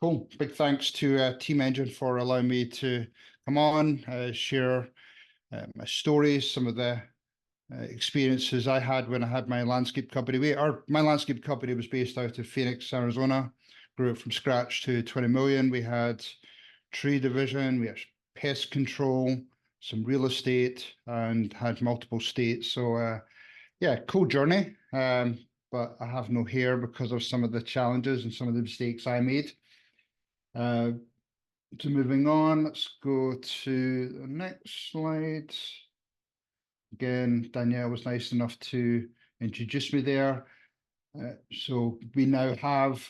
Cool. Big thanks to Team Engine for allowing me to come on, share my stories, some of the experiences I had when I had my landscape company. My landscape company was based out of Phoenix, Arizona. Grew it from scratch to 20 million. We had tree division, we had pest control, some real estate, and had multiple states. So yeah, cool journey. But I have no hair because of some of the challenges and some of the mistakes I made. So moving on, let's go to the next slide. Again, Danielle was nice enough to introduce me there. So we now have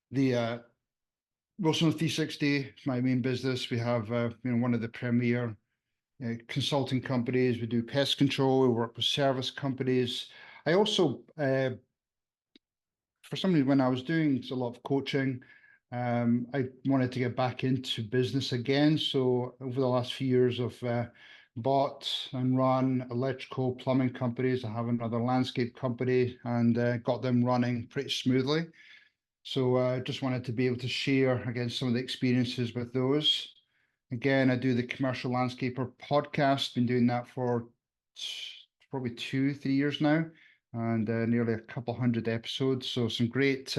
the Marginal 360, my main business. We have one of the premier consulting companies. We do pest control. We work with service companies. I also, for some reason, when I was doing a lot of coaching, I wanted to get back into business again. So over the last few years, I've bought and run electrical plumbing companies. I have another landscape company and got them running pretty smoothly. So I just wanted to be able to share again some of the experiences with those. Again, I do the Commercial Landscaper podcast. Been doing that for probably 2-3 years now, and nearly a couple hundred episodes. So some great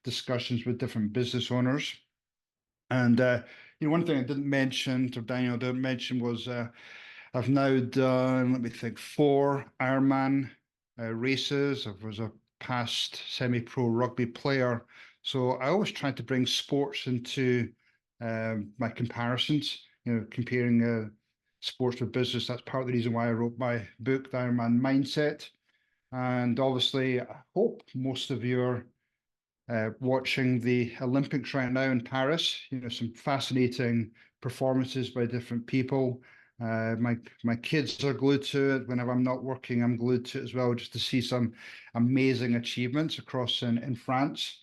discussions with different business owners. And one thing I didn't mention, or Daniel didn't mention, was I've now done, let me think, 4 Ironman races. I was a past semi-pro rugby player. So I always try to bring sports into my comparisons, comparing sports with business. That's part of the reason why I wrote my book, The Ironman Mindset. And obviously, I hope most of you are watching the Olympics right now in Paris. Some fascinating performances by different people. My kids are glued to it. Whenever I'm not working, I'm glued to it as well, just to see some amazing achievements across in France.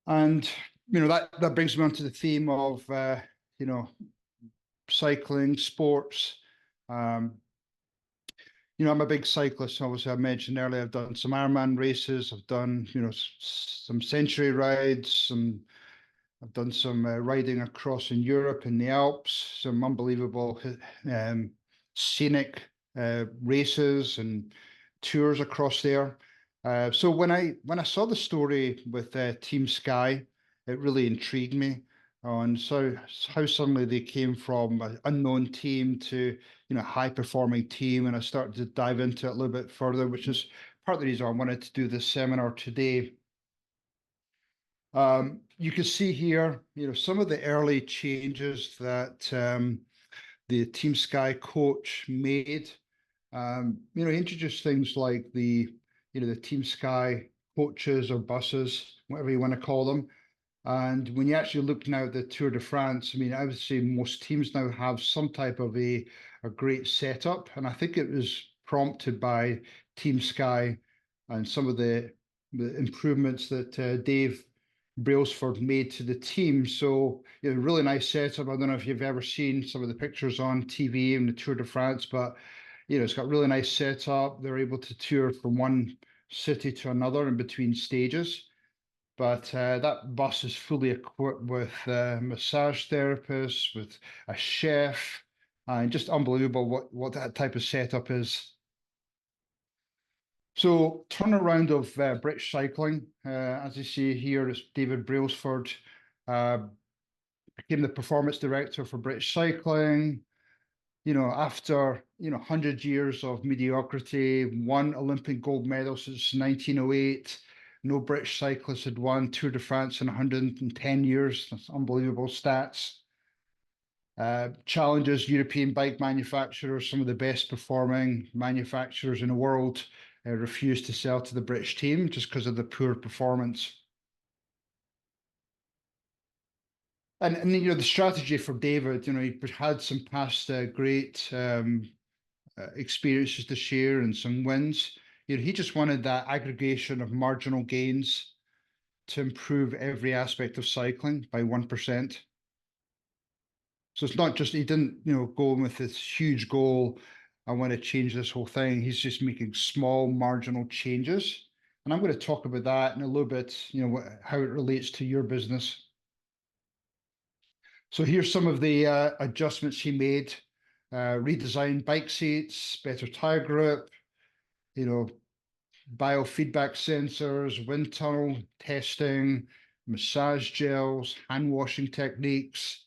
And that brings me on to the theme of cycling, sports. I'm a big cyclist. Obviously, I mentioned earlier, I've done some Ironman races. I've done, some century rides. I've done some riding across in Europe in the Alps. Some unbelievable scenic races and tours across there. So when I saw the story with Team Sky, it really intrigued me on how suddenly they came from an unknown team to high performing team, and I started to dive into it a little bit further, which is part of the reason I wanted to do this seminar today. You can see here, some of the early changes that the Team Sky coach made. He introduced things like the Team Sky coaches or buses, whatever you want to call them. And when you actually look now at the Tour de France, I would say most teams now have some type of a great setup. And I think it was prompted by Team Sky and some of the improvements that Dave Brailsford made to the team. So, really nice setup. I don't know if you've ever seen some of the pictures on TV in the Tour de France, but, it's got really nice setup. They're able to tour from one city to another in between stages. But that bus is fully equipped with massage therapists, with a chef, and just unbelievable what that type of setup is. So turnaround of British cycling, as you see here, is David Brailsford became the performance director for British cycling. After 100 years of mediocrity, 1 Olympic gold medal since 1908. No British cyclist had won Tour de France in 110 years. That's unbelievable stats. Challenges European bike manufacturers, some of the best performing manufacturers in the world, refused to sell to the British team just because of the poor performance. And the strategy for David, he had some past great experiences to share and some wins. He just wanted that aggregation of marginal gains to improve every aspect of cycling by 1%. So it's not just, he didn't, go with this huge goal, I want to change this whole thing. He's just making small marginal changes. And I'm going to talk about that in a little bit, how it relates to your business. So here's some of the adjustments she made. Redesigned bike seats, better tire grip, biofeedback sensors, wind tunnel testing, massage gels, hand washing techniques,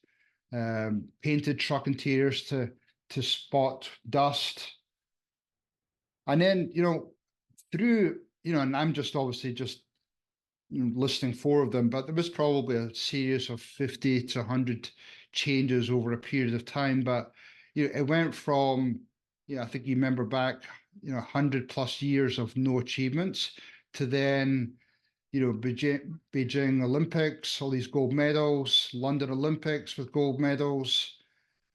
painted truck interiors to spot dust. And then, through, and I'm just obviously just listing four of them, but there was probably a series of 50 to 100 changes over a period of time. But it went from, I think you remember back, 100+ years of no achievements to then, Beijing Olympics, all these gold medals, London Olympics with gold medals,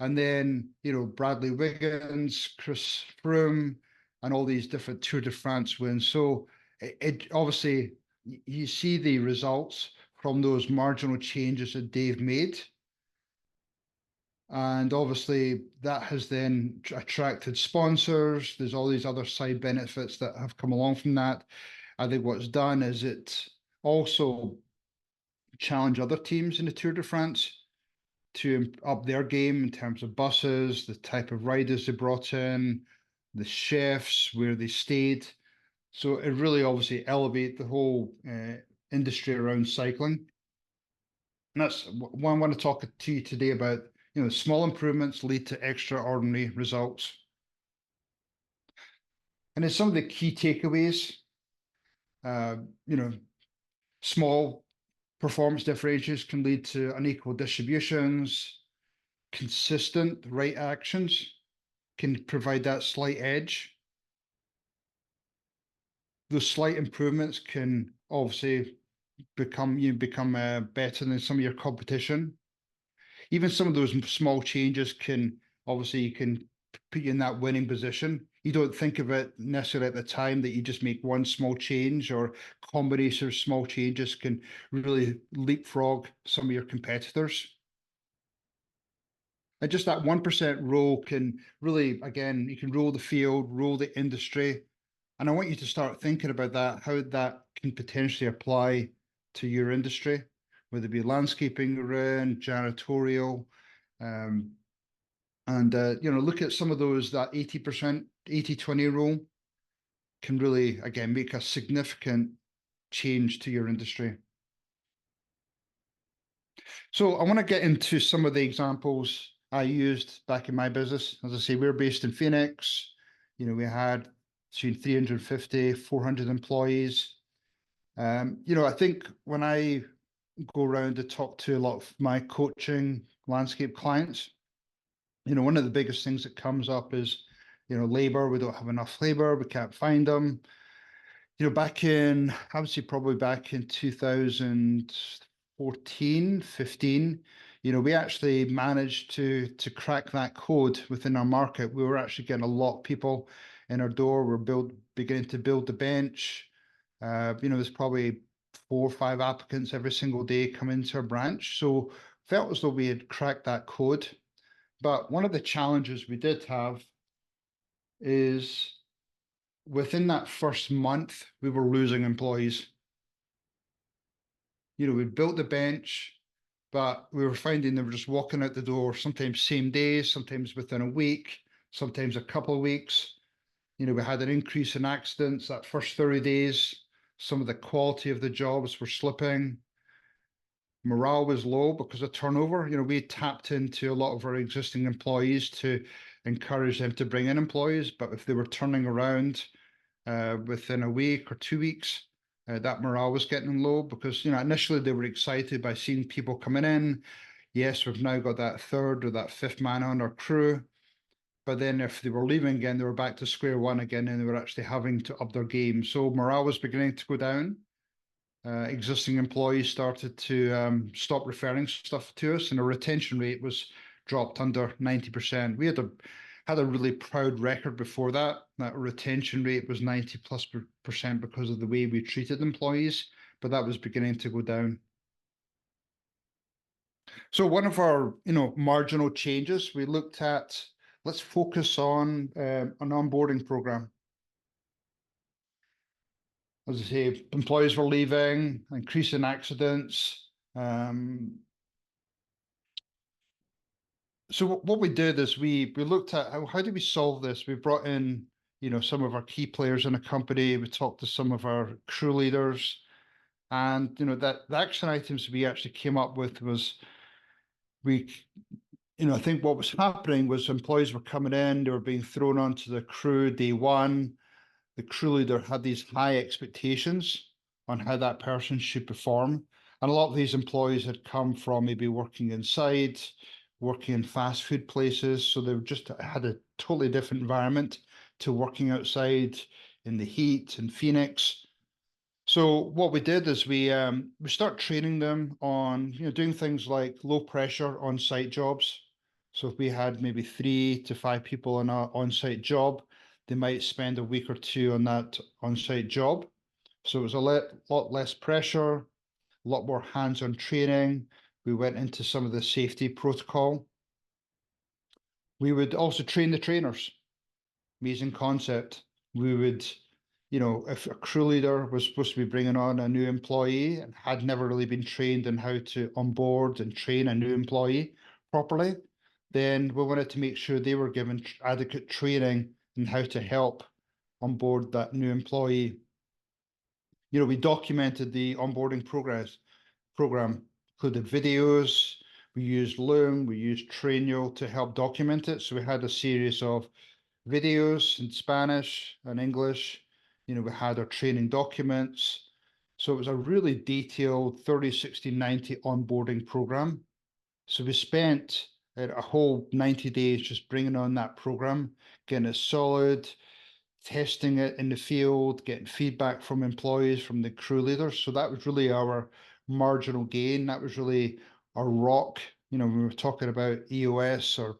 and then Bradley Wiggins, Chris Froome, and all these different Tour de France wins. So it obviously, you see the results from those marginal changes that Dave made. And obviously that has then attracted sponsors. There's all these other side benefits that have come along from that. I think what's done is it also challenged other teams in the Tour de France to up their game in terms of buses, the type of riders they brought in, the chefs, where they stayed. So it really obviously elevate the whole industry around cycling. And that's what I want to talk to you today about. Small improvements lead to extraordinary results. And then some of the key takeaways, small performance differentials can lead to unequal distributions. Consistent right actions can provide that slight edge. Those slight improvements can obviously become better than some of your competition. Even some of those small changes can obviously put you in that winning position. You don't think of it necessarily at the time that you just make one small change, or combination of small changes can really leapfrog some of your competitors. And just that 1% rule can really, again, you can rule the field, rule the industry. And I want you to start thinking about that, how that can potentially apply to your industry, whether it be landscaping around, janitorial, and look at some of those, that 80%, 80-20 rule can really, again, make a significant change to your industry. So I want to get into some of the examples I used back in my business. As I say, we're based in Phoenix. We had between 350, 400 employees. I think when I go around to talk to a lot of my coaching landscape clients, one of the biggest things that comes up is, labor. We don't have enough labor. We can't find them. Back in, I would say probably back in 2014, 15, we actually managed to crack that code within our market. We were actually getting a lot of people in our door. We're beginning to build the bench. There's probably 4 or 5 applicants every single day come into our branch. So felt as though we had cracked that code. But one of the challenges we did have is within that first month, we were losing employees. We built the bench, but we were finding they were just walking out the door, sometimes same day, sometimes within a week, sometimes a couple of weeks. We had an increase in accidents that first 30 days. Some of the quality of the jobs were slipping. Morale was low because of turnover. We tapped into a lot of our existing employees to encourage them to bring in employees, but if they were turning around within a week or 2 weeks, that morale was getting low because, initially they were excited by seeing people coming in. Yes, we've now got that third or that fifth man on our crew. But then if they were leaving again, they were back to square one again, and they were actually having to up their game. So morale was beginning to go down. Existing employees started to stop referring stuff to us, and our retention rate was dropped under 90%. We had a really proud record before that. That retention rate was 90+% because of the way we treated employees, but that was beginning to go down. So one of our, marginal changes, we looked at, let's focus on an onboarding program. as I say, employees were leaving, increasing accidents. So what we did is we looked at how do we solve this? We brought in, some of our key players in the company. We talked to some of our crew leaders, and that the action items we actually came up with was we, I think what was happening was employees were coming in, they were being thrown onto the crew day one. The crew leader had these high expectations on how that person should perform. And a lot of these employees had come from maybe working inside, working in fast food places. So they just had a totally different environment to working outside in the heat in Phoenix. So what we did is we start training them on doing things like low pressure on site jobs. So if we had maybe 3 to 5 people on an on site job, they might spend a week or two on that on site job. So it was a lot less pressure, a lot more hands on training. We went into some of the safety protocol. We would also train the trainers. Amazing concept. We would, if a crew leader was supposed to be bringing on a new employee and had never really been trained in how to onboard and train a new employee properly, then we wanted to make sure they were given adequate training in how to help onboard that new employee. We documented the onboarding program, included videos. We used Loom, we used Trainio to help document it. So we had a series of videos in Spanish and English. We had our training documents. So it was a really detailed 30, 60, 90 onboarding program. So we spent a whole 90 days just bringing on that program, getting it solid, testing it in the field, getting feedback from employees, from the crew leaders. So that was really our marginal gain. That was really our rock. We were talking about EOS or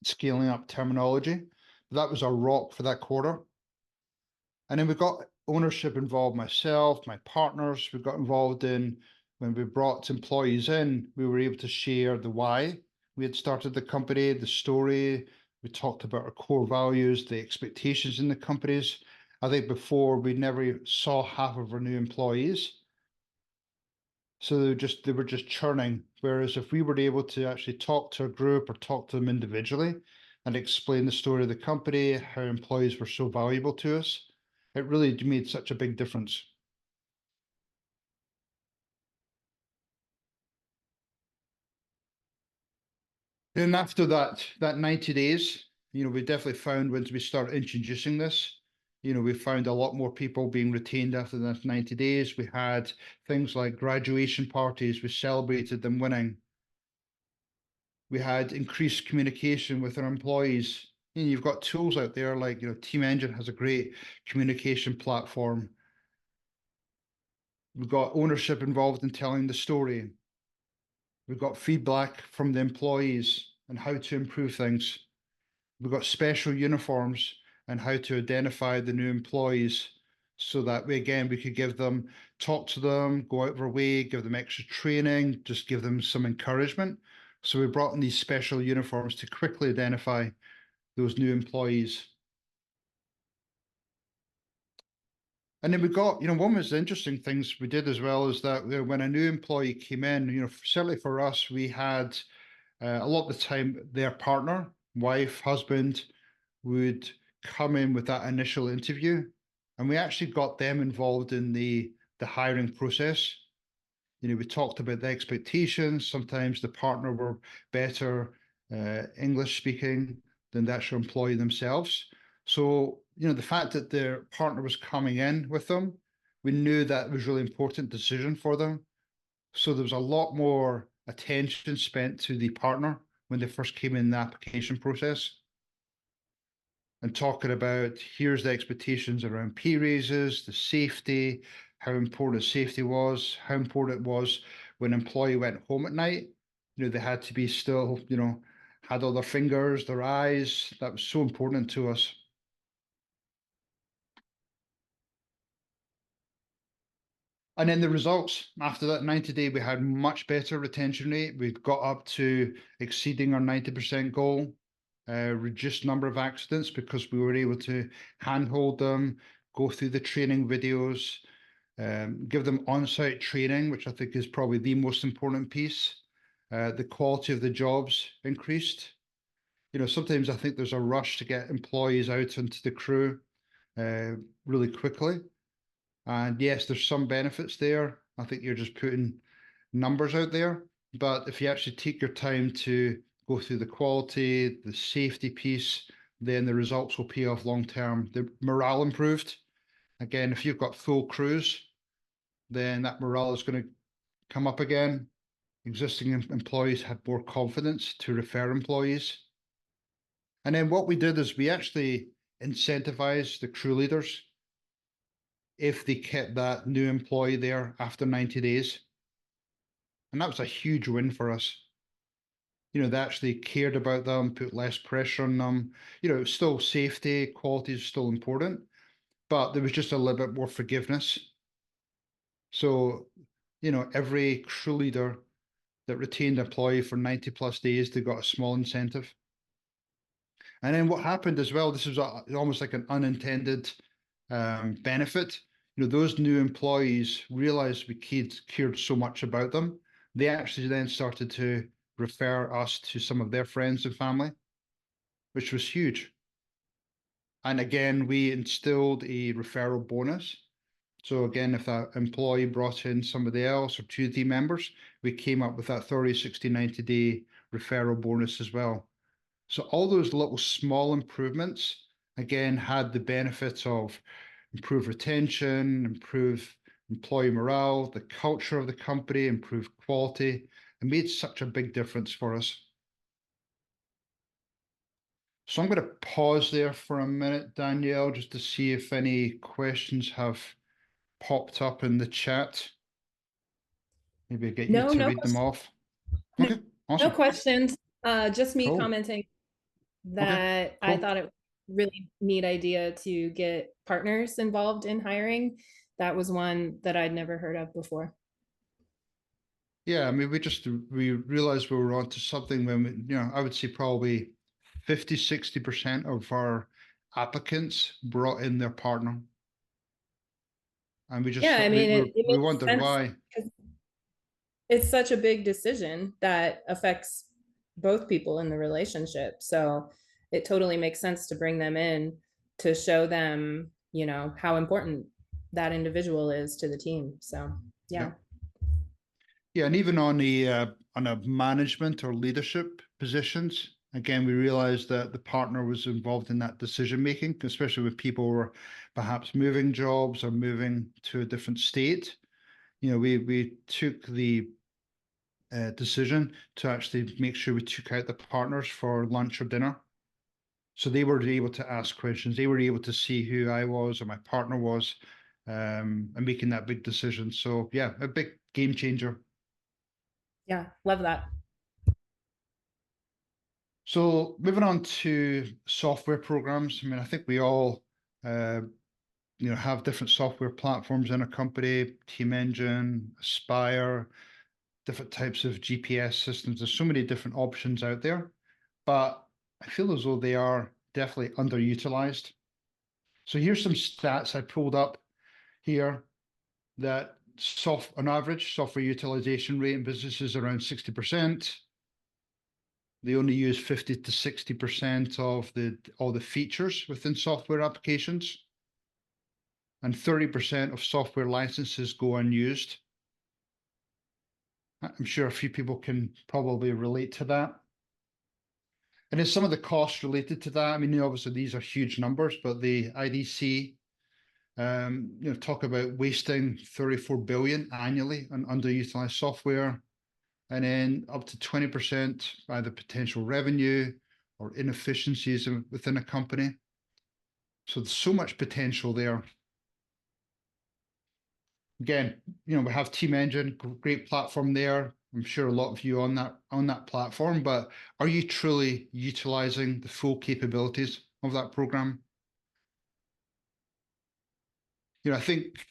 scaling up terminology. That was our rock for that quarter. And then we got ownership involved, myself, my partners. We got involved in when we brought employees in, we were able to share the why we had started the company, the story. We talked about our core values, the expectations in the companies. I think before we never saw half of our new employees. So they were just churning. Whereas if we were able to actually talk to a group or talk to them individually and explain the story of the company, how employees were so valuable to us, it really made such a big difference. And after that 90 days, we definitely found once we started introducing this, we found a lot more people being retained after that 90 days. We had things like graduation parties, we celebrated them winning. We had increased communication with our employees. You've got tools out there like, Team Engine has a great communication platform. We've got ownership involved in telling the story. We've got feedback from the employees and how to improve things. We've got special uniforms and how to identify the new employees so that we could talk to them, go out of our way, give them extra training, just give them some encouragement. So we brought in these special uniforms to quickly identify those new employees. And then we got, one of the interesting things we did as well is that when a new employee came in, certainly for us, we had a lot of the time their partner, wife, husband would come in with that initial interview. And we actually got them involved in the hiring process. We talked about the expectations. Sometimes the partner were better English speaking than the actual employee themselves. So, the fact that their partner was coming in with them, we knew that was a really important decision for them. So there was a lot more attention spent to the partner when they first came in the application process and talking about here's the expectations around pay raises, the safety, how important safety was, how important it was when an employee went home at night. They had to be still, had all their fingers, their eyes. That was so important to us. And then the results after that 90-day, we had much better retention rate. We got up to exceeding our 90% goal, reduced number of accidents because we were able to handhold them. go through the training videos, give them on-site training, which I think is probably the most important piece. The quality of the jobs increased. Sometimes I think there's a rush to get employees out into the crew really quickly. And yes, there's some benefits there. I think you're just putting numbers out there. But if you actually take your time to go through the quality, the safety piece, then the results will pay off long term. The morale improved. Again, if you've got full crews, then that morale is going to come up again. Existing employees had more confidence to refer employees. And then what we did is we actually incentivized the crew leaders if they kept that new employee there after 90 days. And that was a huge win for us. They actually cared about them, put less pressure on them. Still safety, quality is still important, but there was just a little bit more forgiveness. So, every crew leader that retained an employee for 90 plus days, they got a small incentive. And then what happened as well, this was almost like an unintended benefit. Those new employees realized we cared so much about them. They actually then started to refer us to some of their friends and family, which was huge. And again, we instilled a referral bonus. So again, if that employee brought in somebody else or two team members, we came up with that 30, 60, 90-day referral bonus as well. So all those little small improvements, again, had the benefits of improved retention, improved employee morale, the culture of the company, improved quality. It made such a big difference for us. So I'm going to pause there for a minute, Danielle, just to see if any questions have popped up in the chat. Maybe I get you to read them off. Okay, awesome. No questions. Just me Cool. commenting that Okay, I cool. thought it was a really neat idea to get partners involved in hiring. That was one that I'd never heard of before. Yeah, I mean, we realized we were onto something when, I would say probably 50, 60% of our applicants brought in their partner. And we just Yeah, I mean, it we makes wondered sense. why. It's such a big decision that affects both people in the relationship. So it totally makes sense to bring them in to show them, how important that individual is to the team. So, yeah. Yeah, and even on a management or leadership positions, again, we realized that the partner was involved in that decision making, especially when people were perhaps moving jobs or moving to a different state. We took the decision to actually make sure we took out the partners for lunch or dinner. So they were able to ask questions. They were able to see who I was or my partner was, and making that big decision. So yeah, a big game changer. Yeah, love that. So moving on to software programs. I mean, I think we all, have different software platforms in a company, Team Engine, Aspire, different types of GPS systems. There's so many different options out there, but I feel as though they are definitely underutilized. So here's some stats I pulled up here that on average, software utilization rate in businesses is around 60%. They only use 50 to 60% of all the features within software applications. And 30% of software licenses go unused. I'm sure a few people can probably relate to that. And then some of the costs related to that. I mean, obviously these are huge numbers, but the IDC, talk about wasting 34 billion annually on underutilized software, and then up to 20% either potential revenue or inefficiencies within a company. So there's so much potential there. Again, we have Team Engine, great platform there. I'm sure a lot of you on that platform, but are you truly utilizing the full capabilities of that program? I think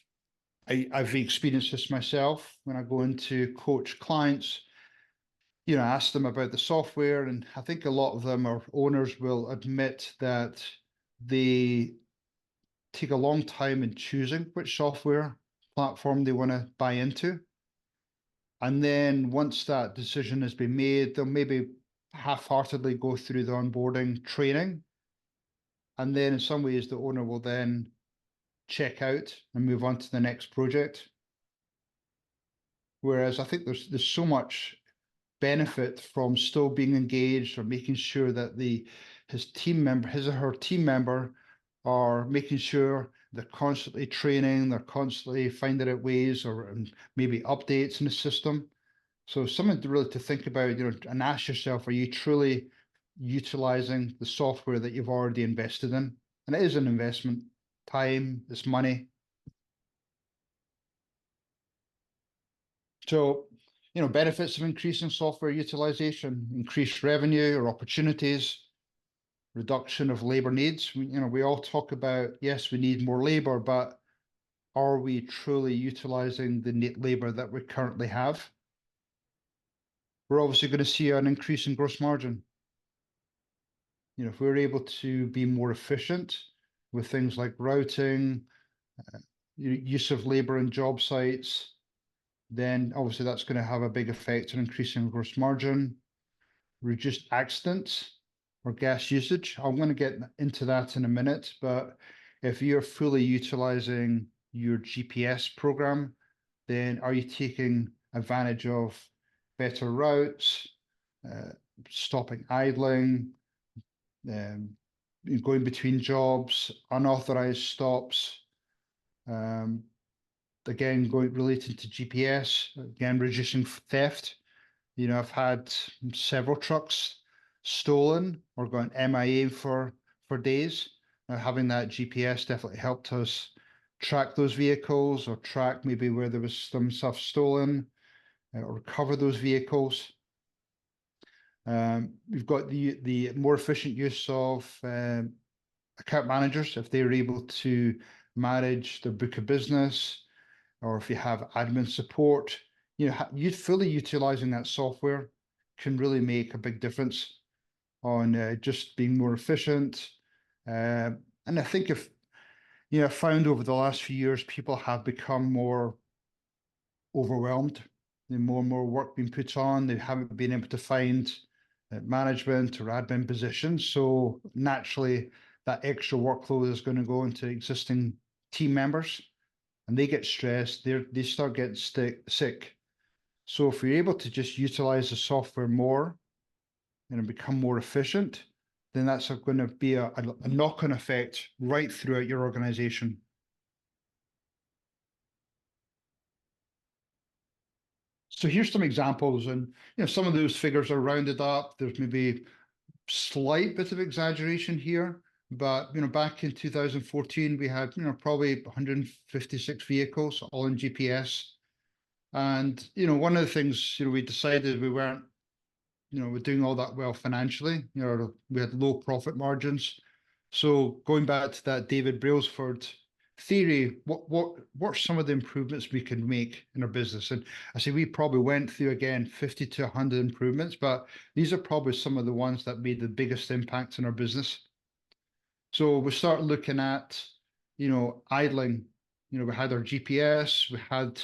I've experienced this myself when I go into coach clients. Ask them about the software, and I think a lot of them or owners will admit that they take a long time in choosing which software platform they want to buy into. And then once that decision has been made, they'll maybe half-heartedly go through the onboarding training. And then in some ways, the owner will then check out and move on to the next project. Whereas I think there's so much benefit from still being engaged or making sure that his or her team member are making sure they're constantly training, they're constantly finding out ways or maybe updates in the system. So something to really to think about, and ask yourself, are you truly utilizing the software that you've already invested in? And it is an investment, time, it's money. So, benefits of increasing software utilization, increased revenue or opportunities, reduction of labor needs. We all talk about, yes, we need more labor, but are we truly utilizing the labor that we currently have? We're obviously going to see an increase in gross margin. If we're able to be more efficient with things like routing, use of labor in job sites, then obviously that's going to have a big effect on increasing gross margin, reduced accidents or gas usage. I'm going to get into that in a minute, but if you're fully utilizing your GPS program, then are you taking advantage of better routes, stopping idling, going between jobs, unauthorized stops, again, related to GPS, again, reducing theft. I've had several trucks stolen or gone MIA for days. Now, having that GPS definitely helped us track those vehicles or track maybe where there was some stuff stolen or recover those vehicles. We've got the more efficient use of account managers if they're able to manage their book of business, or if you have admin support. You fully utilizing that software can really make a big difference on just being more efficient. And I think I found over the last few years, people have become more overwhelmed. More and more work being put on. They haven't been able to find management or admin positions. So naturally, that extra workload is going to go into existing team members, and they get stressed. They start getting sick. So if you're able to just utilize the software more and become more efficient, then that's going to be a knock-on effect right throughout your organization. So here's some examples, and some of those figures are rounded up. There's maybe slight bit of exaggeration here, but back in 2014 we had probably 156 vehicles all in GPS, and one of the things we decided we weren't we're doing all that well financially. We had low profit margins. So going back to that David Brailsford theory, what are some of the improvements we can make in our business? And I say we probably went through again 50 to 100 improvements, but these are probably some of the ones that made the biggest impact in our business. So we start looking at idling. We had our GPS, we had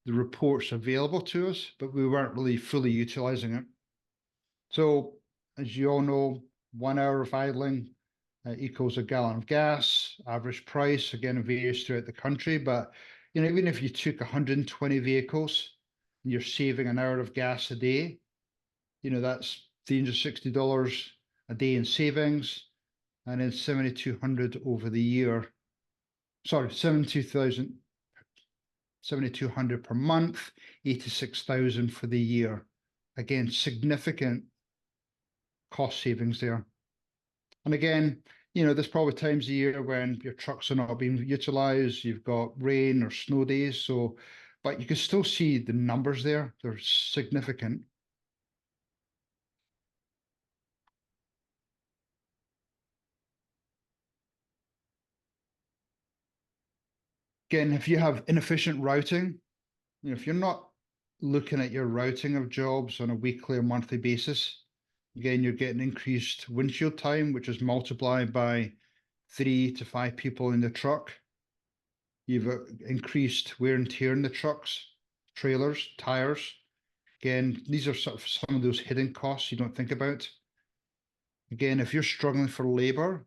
the reports available to us, but we weren't really fully utilizing it. So as you all know, 1 hour of idling equals a gallon of gas. Average price, again, varies throughout the country, but even if you took 120 vehicles, you're saving an hour of gas a day. That's $360 a day in savings, and then 7,200 over the year. Sorry, 7,200 per month, 86,000 for the year. Again, significant cost savings there. And again, there's probably times a year when your trucks are not being utilized, you've got rain or snow days, but you can still see the numbers there. They're significant. Again, if you have inefficient routing, if you're not looking at your routing of jobs on a weekly or monthly basis, again, you're getting increased windshield time, which is multiplied by 3 to 5 people in the truck. You've increased wear and tear in the trucks, trailers, tires. Again, these are sort of some of those hidden costs you don't think about. Again, if you're struggling for labor,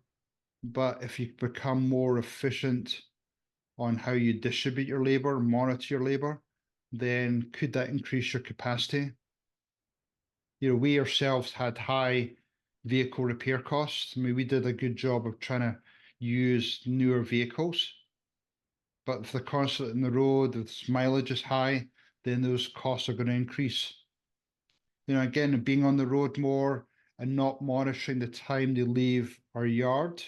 but if you become more efficient on how you distribute your labor, monitor your labor, then could that increase your capacity? We ourselves had high vehicle repair costs. I mean, we did a good job of trying to use newer vehicles, but if they're constantly on the road, if mileage is high, then those costs are going to increase. Again, being on the road more and not monitoring the time they leave our yard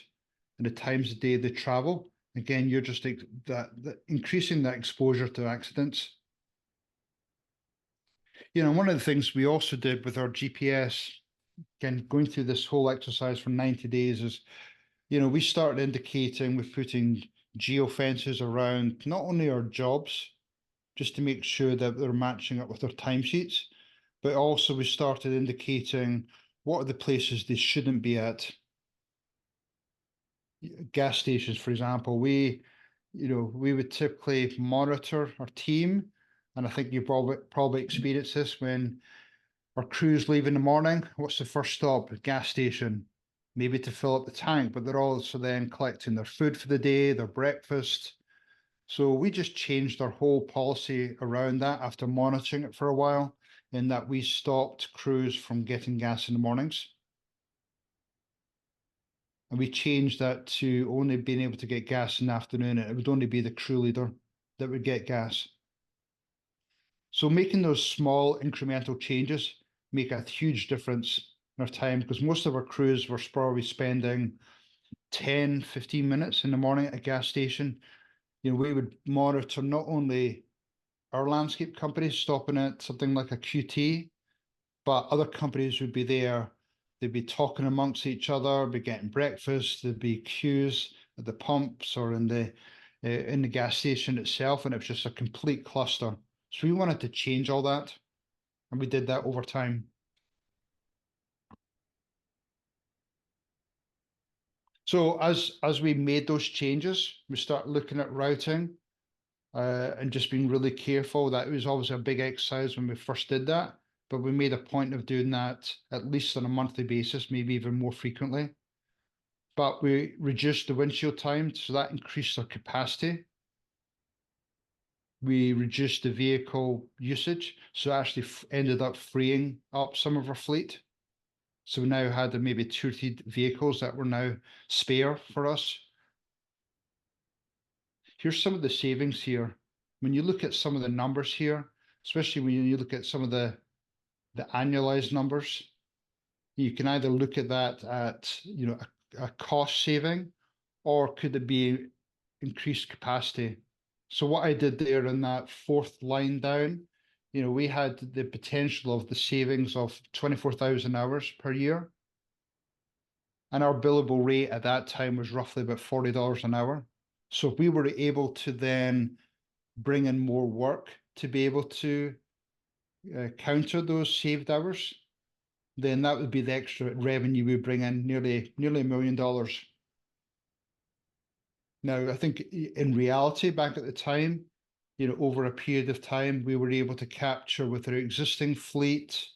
and the times of day they travel. Again, you're just increasing that exposure to accidents. One of the things we also did with our GPS, again, going through this whole exercise for 90 days is, we started indicating with putting geofences around not only our jobs, just to make sure that they're matching up with our timesheets, but also we started indicating what are the places they shouldn't be at. Gas stations, for example, we would typically monitor our team, and I think you probably experienced this when our crews leave in the morning. What's the first stop? A gas station, maybe to fill up the tank, but they're also then collecting their food for the day, their breakfast. So we just changed our whole policy around that after monitoring it for a while, in that we stopped crews from getting gas in the mornings. And we changed that to only being able to get gas in the afternoon. And it would only be the crew leader that would get gas. So making those small incremental changes make a huge difference in our time, because most of our crews were probably spending 10, 15 minutes in the morning at a gas station. We would monitor not only our landscape companies stopping at something like a QT, but other companies would be there. They'd be talking amongst each other, be getting breakfast, there'd be queues at the pumps or in the gas station itself, and it was just a complete cluster. So we wanted to change all that, and we did that over time. So as we made those changes, we start looking at routing and just being really careful. That was always a big exercise when we first did that, but we made a point of doing that at least on a monthly basis, maybe even more frequently. But we reduced the windshield time, so that increased our capacity. We reduced the vehicle usage, so actually ended up freeing up some of our fleet. So we now had maybe 2 or 3 vehicles that were now spare for us. Here's some of the savings here. When you look at some of the numbers here, especially when you look at some of the annualized numbers, you can either look at that at a cost saving, or could it be increased capacity? So what I did there in that 4th line down, we had the potential of the savings of 24,000 hours per year. And our billable rate at that time was roughly about $40 an hour. So if we were able to then bring in more work to be able to counter those saved hours, then that would be the extra revenue we bring in, nearly $1 million. Now, I think in reality, back at the time, over a period of time, we were able to capture with our existing fleet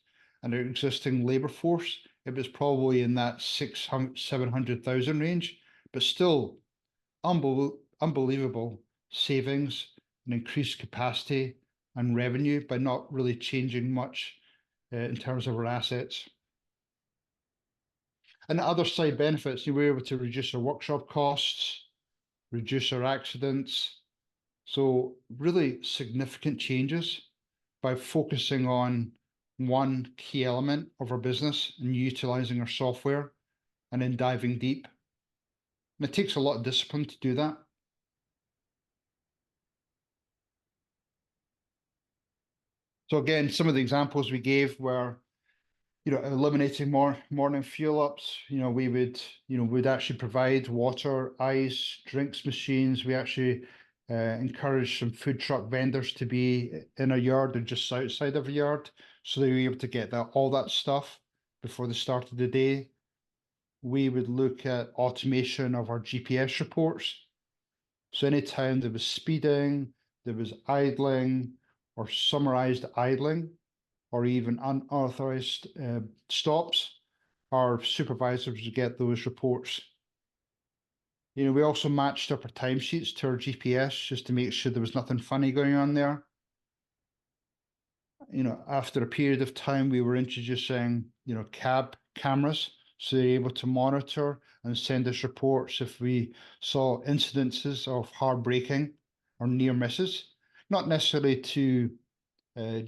and our existing labor force, it was probably in that 700,000 range, but still unbelievable savings and increased capacity and revenue by not really changing much in terms of our assets. And the other side benefits, we were able to reduce our workshop costs, reduce our accidents. So really significant changes by focusing on one key element of our business and utilizing our software and then diving deep. And it takes a lot of discipline to do that. So again, some of the examples we gave were, eliminating more morning fuel ups. We'd actually provide water, ice, drinks machines. We actually encourage some food truck vendors to be in a yard or just outside of a yard, so they were able to get all that stuff before the start of the day. we would look at automation of our GPS reports. So anytime there was speeding, there was idling or summarized idling, or even unauthorized stops, our supervisors would get those reports. We also matched up our timesheets to our GPS just to make sure there was nothing funny going on there. After a period of time, we were introducing, cab cameras, so they're able to monitor and send us reports if we saw incidences of hard braking or near misses, not necessarily to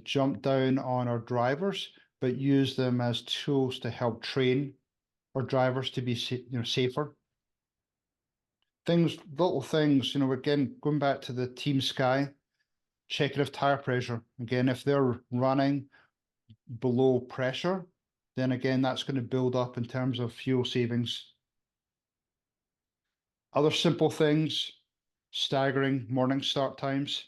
jump down on our drivers, but use them as tools to help train our drivers to be safer. Little things, again, going back to the Team Sky, checking of tire pressure. Again, if they're running below pressure, then again, that's going to build up in terms of fuel savings. Other simple things, staggering morning start times.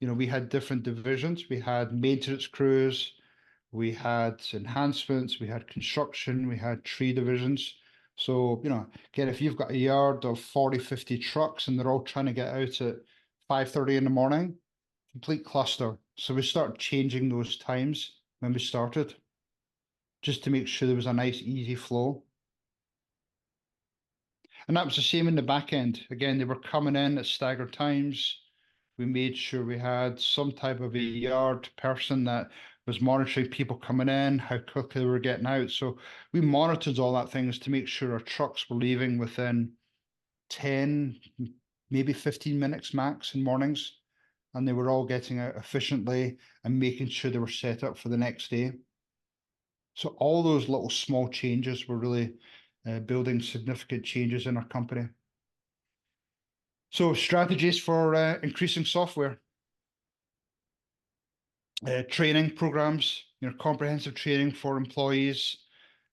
We had different divisions. We had maintenance crews, we had enhancements, we had construction, we had tree divisions. So, again, if you've got a yard of 40, 50 trucks and they're all trying to get out at 5:30 in the morning, complete cluster. So we started changing those times when we started, just to make sure there was a nice, easy flow. And that was the same in the back end. Again, they were coming in at staggered times. We made sure we had some type of a yard person that was monitoring people coming in, how quickly they were getting out. So we monitored all that things to make sure our trucks were leaving within 10, maybe 15 minutes max in mornings. And they were all getting out efficiently and making sure they were set up for the next day. So all those little small changes were really building significant changes in our company. So strategies for increasing software. Training programs, comprehensive training for employees,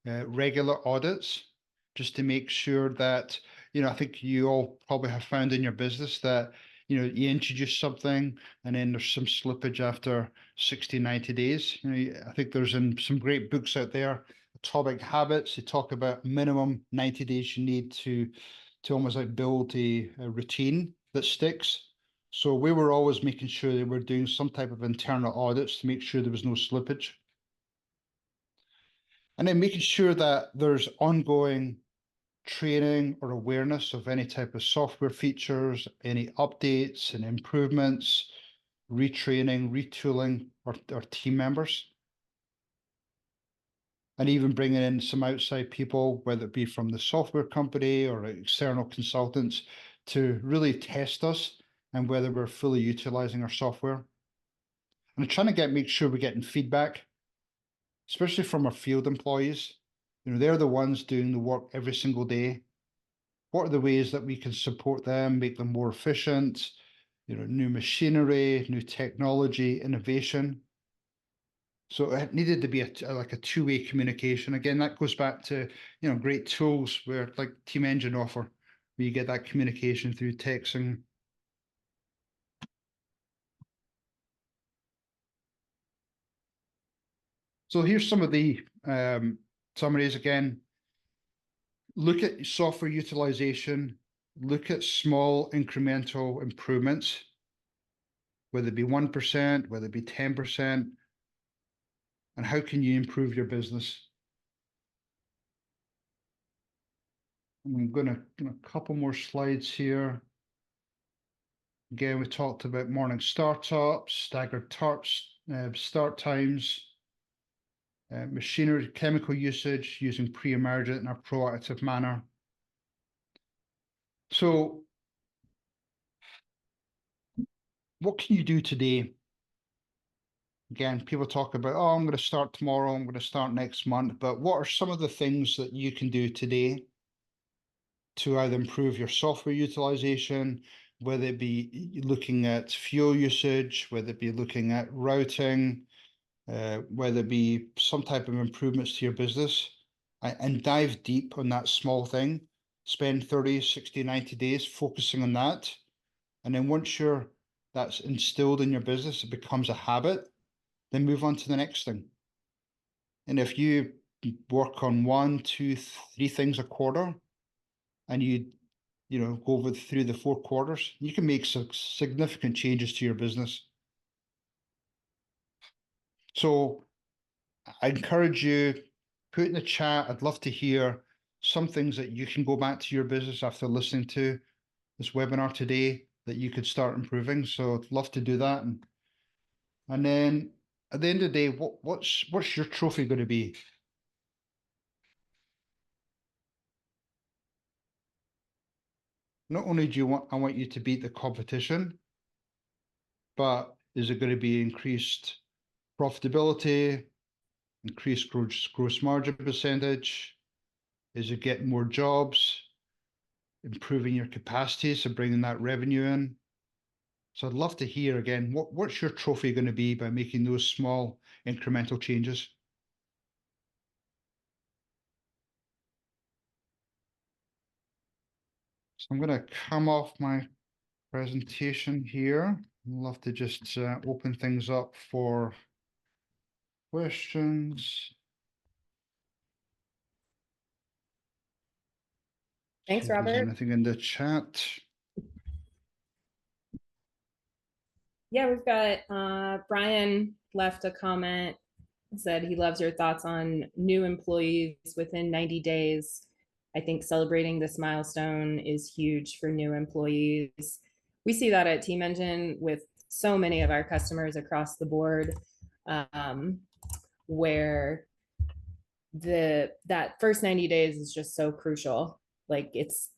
regular audits, just to make sure that, I think you all probably have found in your business that, you introduce something and then there's some slippage after 60, 90 days. I think there's some great books out there, Atomic Habits. They talk about minimum 90 days you need to almost like build a routine that sticks. So we were always making sure that we're doing some type of internal audits to make sure there was no slippage. And then making sure that there's ongoing training or awareness of any type of software features, any updates and improvements, retraining, retooling our team members. And even bringing in some outside people, whether it be from the software company or external consultants, to really test us and whether we're fully utilizing our software. And trying to make sure we're getting feedback, especially from our field employees. They're the ones doing the work every single day. What are the ways that we can support them, make them more efficient? New machinery, new technology, innovation. So it needed to be like a two-way communication. Again, that goes back to, great tools where like Team Engine offer, where you get that communication through texting. So here's some of the summaries again. Look at software utilization, look at small incremental improvements, whether it be 1%, whether it be 10%, and how can you improve your business? I'm going to a couple more slides here. Again, we talked about morning startups, staggered start times, machinery, chemical usage, using pre-emergent in a proactive manner. So what can you do today? Again, people talk about, oh, I'm going to start tomorrow, I'm going to start next month. But what are some of the things that you can do today to either improve your software utilization, whether it be looking at fuel usage, whether it be looking at routing, whether it be some type of improvements to your business, and dive deep on that small thing. Spend 30, 60, 90 days focusing on that. And then once that's instilled in your business, it becomes a habit, then move on to the next thing. And if you work on 1, 2, 3 things a quarter, and you go through the 4 quarters, you can make significant changes to your business. So I encourage you, put in the chat. I'd love to hear some things that you can go back to your business after listening to this webinar today that you could start improving. So I'd love to do that. And then at the end of the day, what's your trophy going to be? Not only I want you to beat the competition, but is it going to be increased profitability, increased gross margin percentage? Is it getting more jobs, improving your capacity, so bringing that revenue in? So I'd love to hear again, what's your trophy going to be by making those small incremental changes? So I'm going to come off my presentation here. I'd love to just open things up for questions. Thanks, See if there's Robert. anything in the chat. Yeah, we've got Brian left a comment, said he loves your thoughts on new employees within 90 days. I think celebrating this milestone is huge for new employees. We see that at Team Engine with so many of our customers across the board, where that first 90 days is just so crucial. Like it's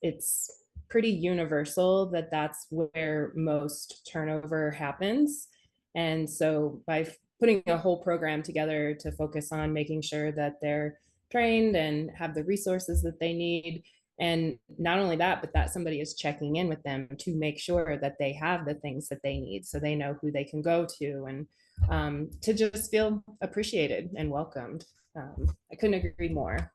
pretty universal that that's where most turnover happens. And so by putting a whole program together to focus on making sure that they're trained and have the resources that they need, and not only that, but that somebody is checking in with them to make sure that they have the things that they need, so they know who they can go to, and to just feel appreciated and welcomed. I couldn't agree more.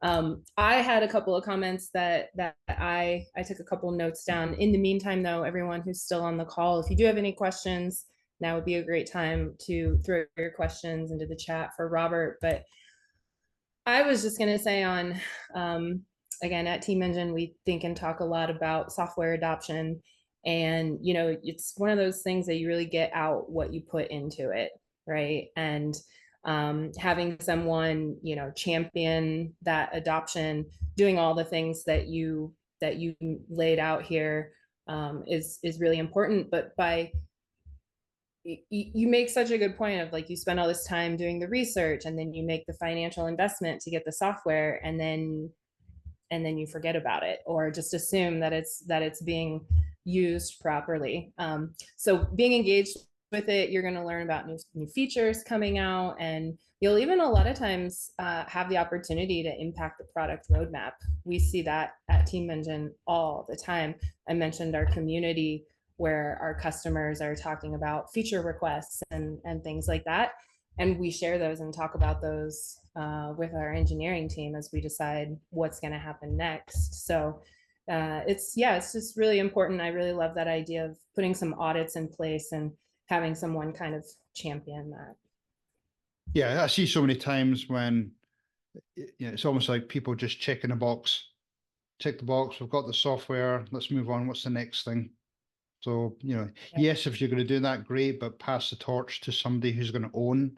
I had a couple of comments that I took a couple of notes down. In the meantime, though, everyone who's still on the call, if you do have any questions, now would be a great time to throw your questions into the chat for Robert. But I was just going to say on, again, at Team Engine, we think and talk a lot about software adoption. And, it's one of those things that you really get out what you put into it, right? And having someone champion that adoption, doing all the things that you laid out here, is really important. But you make such a good point of, like, you spend all this time doing the research, and then you make the financial investment to get the software, and then you forget about it, or just assume that it's being used properly. So being engaged with it, you're going to learn about new features coming out, and you'll even a lot of times have the opportunity to impact the product roadmap. We see that at Team Engine all the time. I mentioned our community, where our customers are talking about feature requests and things like that, and we share those and talk about those with our engineering team as we decide what's going to happen next. So it's just really important. I really love that idea of putting some audits in place and having someone kind of champion that. Yeah, I see so many times when it's almost like people just checking a box. Check the box, we've got the software, let's move on. What's the next thing? So, yes, if you're going to do that, great, but pass the torch to somebody who's going to own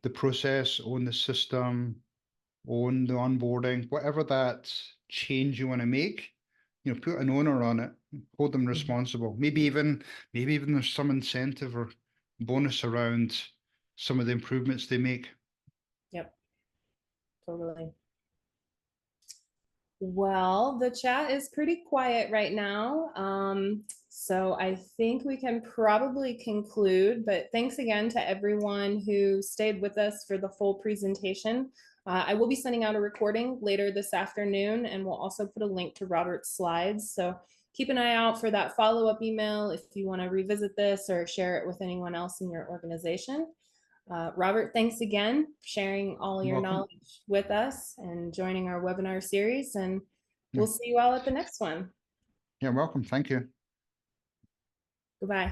the process, own the system, own the onboarding, whatever that change you want to make. Put an owner on it, hold them responsible. Maybe even there's some incentive or bonus around some of the improvements they make. Yep, totally. Well, the chat is pretty quiet right now. So I think we can probably conclude, but thanks again to everyone who stayed with us for the full presentation. I will be sending out a recording later this afternoon, and we'll also put a link to Robert's slides. So keep an eye out for that follow-up email if you want to revisit this or share it with anyone else in your organization. Robert, thanks again for sharing all your knowledge with us and joining our webinar series, and we'll see you all at the next one. You're welcome. Thank you. Goodbye.